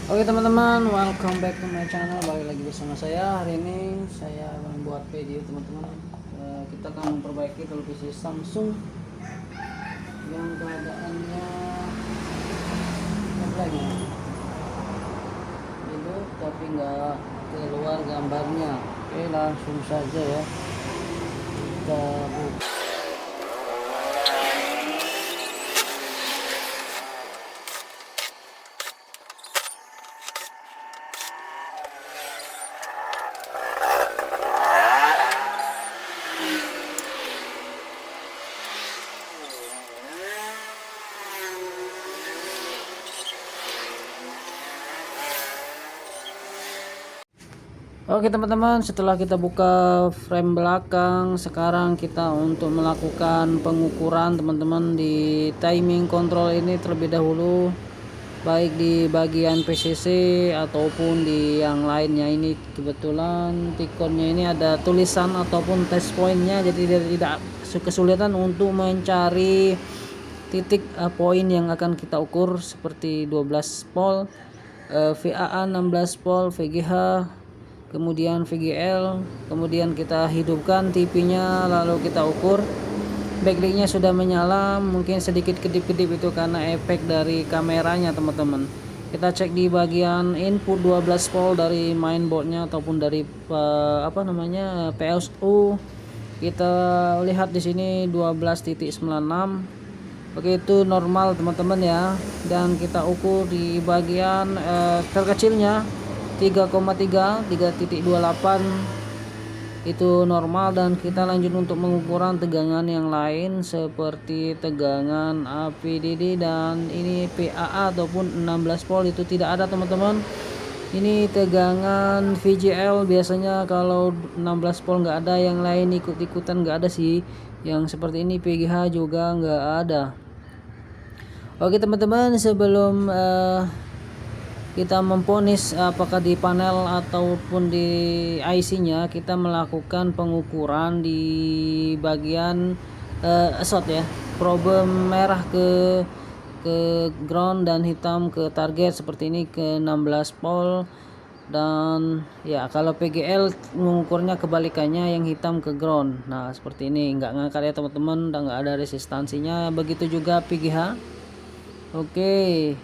Oke teman-teman, welcome back to my channel. Balik lagi bersama saya. Hari ini saya membuat video teman-teman. Kita akan memperbaiki televisi Samsung yang keadaannya blank ya, hidup tapi nggak keluar gambarnya. Oke, langsung saja ya kita buka. Oke teman-teman, setelah kita buka frame belakang, sekarang kita untuk melakukan pengukuran teman-teman di timing control ini terlebih dahulu, baik di bagian PCC ataupun di yang lainnya. Ini kebetulan Tikonnya ini ada tulisan ataupun test pointnya, jadi dia tidak kesulitan untuk mencari titik poin yang akan kita ukur seperti 12 volt, VAA 16 volt, VGH, kemudian VGL, kemudian kita hidupkan TV-nya lalu kita ukur. Backlight-nya sudah menyala, mungkin sedikit kedip-kedip itu karena efek dari kameranya teman-teman. Kita cek di bagian input 12 volt dari mainboardnya ataupun dari PSU. Kita lihat di sini 12.96. Oke, itu normal teman-teman ya. Dan kita ukur di bagian terkecilnya 3,3 3.28 itu normal. Dan kita lanjut untuk pengukuran tegangan yang lain seperti tegangan APDD dan ini PAA ataupun 16 volt itu tidak ada teman-teman. Ini tegangan VGL biasanya kalau 16 volt nggak ada, yang lain ikut-ikutan nggak ada sih. Yang seperti ini PGH juga nggak ada. Oke teman-teman, sebelum kita memponis apakah di panel ataupun di IC-nya, kita melakukan pengukuran di bagian short ya, probe merah ke ground dan hitam ke target seperti ini ke 16 volt. Dan ya kalau PGL mengukurnya kebalikannya, yang hitam ke ground. Nah seperti ini, nggak ngangkat ya teman-teman, dan nggak ada resistansinya. Begitu juga PGH. Oke,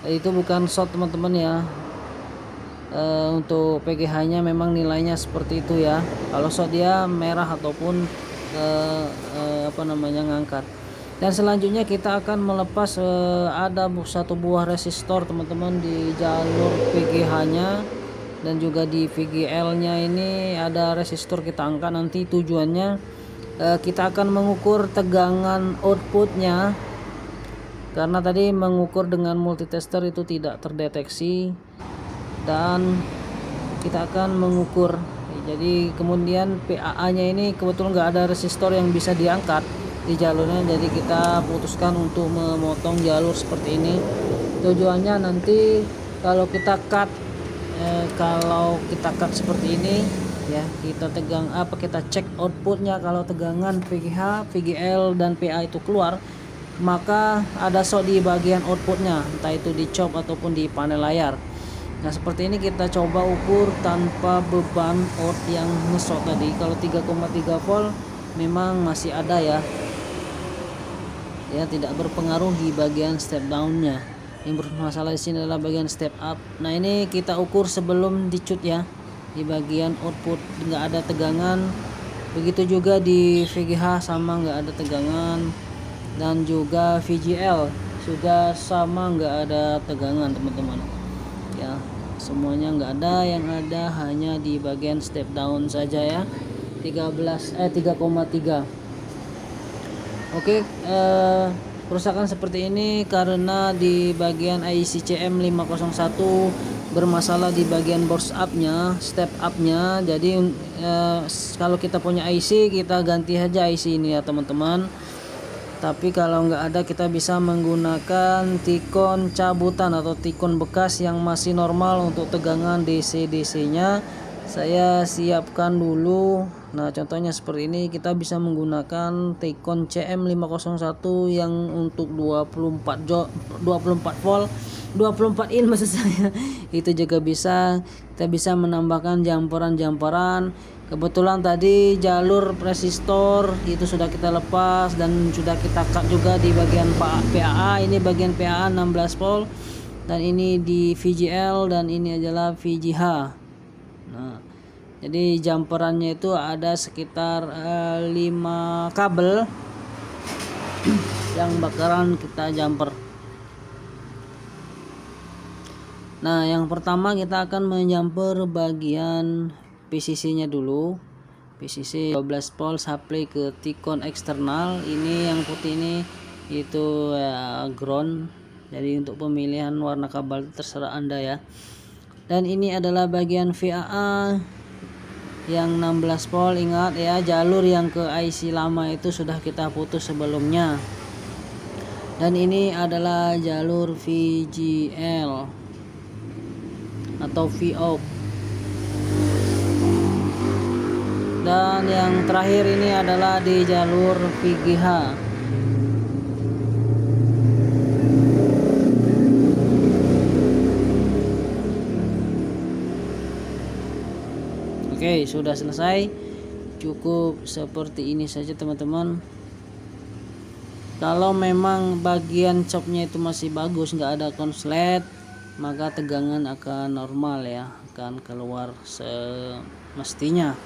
itu bukan short teman-teman ya. Untuk PGH nya memang nilainya seperti itu ya. Kalau short dia merah ataupun ngangkat. Dan selanjutnya kita akan melepas ada satu buah resistor teman-teman di jalur PGH nya, dan juga di VGL nya ini ada resistor kita angkat. Nanti tujuannya kita akan mengukur tegangan outputnya, karena tadi mengukur dengan multitester itu tidak terdeteksi. Dan kita akan mengukur, jadi kemudian PAA nya ini kebetulan nggak ada resistor yang bisa diangkat di jalurnya, jadi kita putuskan untuk memotong jalur seperti ini. Tujuannya nanti kalau kita cut seperti ini ya, kita kita cek outputnya. Kalau tegangan PGH, VGL dan PA itu keluar, maka ada short di bagian outputnya, entah itu di chop ataupun di panel layar. Nah seperti ini kita coba ukur tanpa beban out yang nge-short tadi. Kalau 3,3 volt memang masih ada ya, tidak berpengaruh di bagian step down-nya. Yang bermasalah di sini adalah bagian step up. Nah ini kita ukur sebelum dicut ya, di bagian output nggak ada tegangan. Begitu juga di VGH sama nggak ada tegangan, dan juga VGL juga sama nggak ada tegangan teman-teman ya. Semuanya nggak ada, yang ada hanya di bagian step down saja ya, 3,3. Oke, kerusakan seperti ini karena di bagian IC CM501 bermasalah di bagian burst up-nya, step up-nya. Jadi kalau kita punya IC, kita ganti aja IC ini ya teman-teman. Tapi kalau nggak ada, kita bisa menggunakan tikon cabutan atau tikon bekas yang masih normal untuk tegangan DC nya. Saya siapkan dulu Nah, contohnya seperti ini, kita bisa menggunakan Tecon CM501 yang untuk 24 volt 24 in maksud saya. Itu juga bisa. Kita bisa menambahkan jamperan-jamperan. Kebetulan tadi jalur resistor itu sudah kita lepas dan sudah kita cut juga di bagian PAA. Ini bagian PAA 16 volt dan ini di VGL dan ini adalah VGH. Nah, jadi jumperannya itu ada sekitar 5 kabel yang bakalan kita jumper. Nah, yang pertama kita akan menjumper bagian PCC nya dulu. PCC 12 volt supply ke Tecon eksternal. Ini yang putih ini itu ground. Jadi untuk pemilihan warna kabel terserah Anda ya. Dan ini adalah bagian VAA yang 16 volt. Ingat ya, jalur yang ke IC lama itu sudah kita putus sebelumnya. Dan ini adalah jalur VGL atau VOUT. Dan yang terakhir ini adalah di jalur VGH. Oke, sudah selesai. Cukup seperti ini saja teman-teman. Kalau memang bagian chopnya itu masih bagus, nggak ada konslet, maka tegangan akan normal ya, akan keluar semestinya.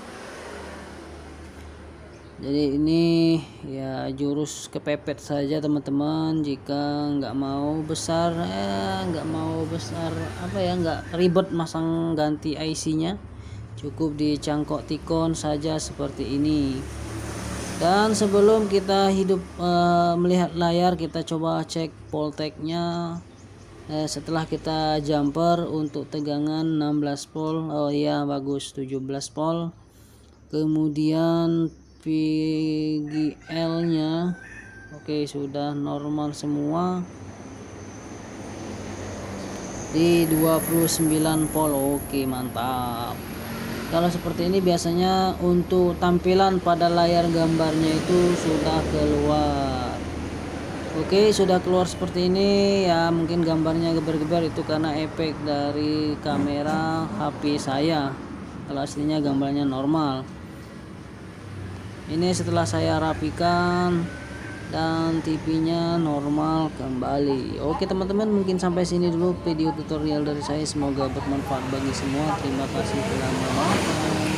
Jadi ini ya jurus kepepet saja teman-teman. Jika nggak mau besar nggak ribet masang ganti IC nya, cukup dicangkok Tecon saja seperti ini. Dan sebelum kita melihat layar, kita coba cek voltage nya. Setelah kita jumper untuk tegangan 16 volt, oh iya bagus, 17 volt. Kemudian VGL nya oke, sudah normal semua di 29 volt. Oke, mantap. Kalau seperti ini biasanya untuk tampilan pada layar gambarnya itu sudah keluar. Oke, sudah keluar seperti ini ya. Mungkin gambarnya geber-geber, itu karena efek dari kamera HP saya. Kalau aslinya gambarnya normal. Ini setelah saya rapikan dan TV-nya normal kembali. Oke teman-teman, mungkin sampai sini dulu video tutorial dari saya. Semoga bermanfaat bagi semua. Terima kasih telah menonton.